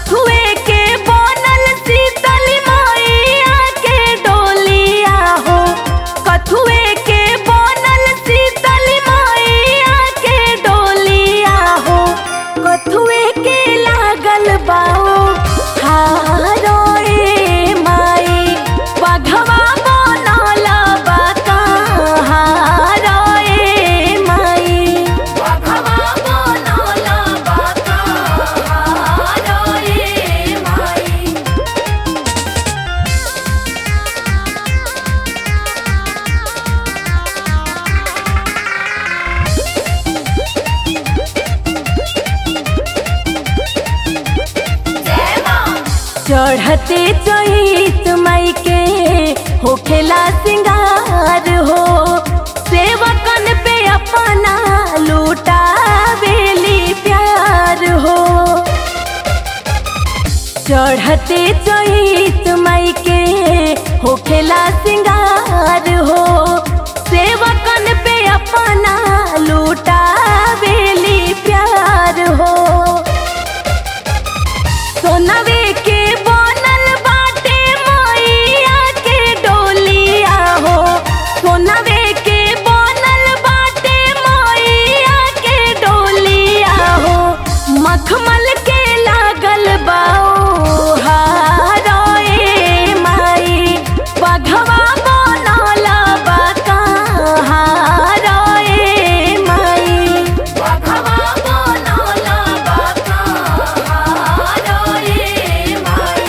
कथुए के बनल शीतली मैया के डोलिया हो, कथुए के बनल शीतली मैया के डोलिया हो, कथुए के लागल बाओ हारो ए माई, बघवा बनल बा कहारो ए माई, बघवा बनल बा कहारो ए माई। चढ़ते चैत माई के होखेला सिंगार हो, सेवकन पे अपना लुटावेली प्यार हो। चढ़ते चैत माई के होखेला सिंगार हो, सेवकन पे अपना लुटावेली प्यार हो। सोनवे के बनल बाटे मैया के डोलिया हो, सोनवे के बनल बाटे मैया के डोलिया हो, मखमल के लागल बाओ हारो ए माई, बघवा बनल बा कहारो ए माई, बघवा बनल बा कहारो ए माई।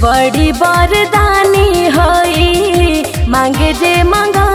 बड़ी बरदानी होई मांगे जे मंगा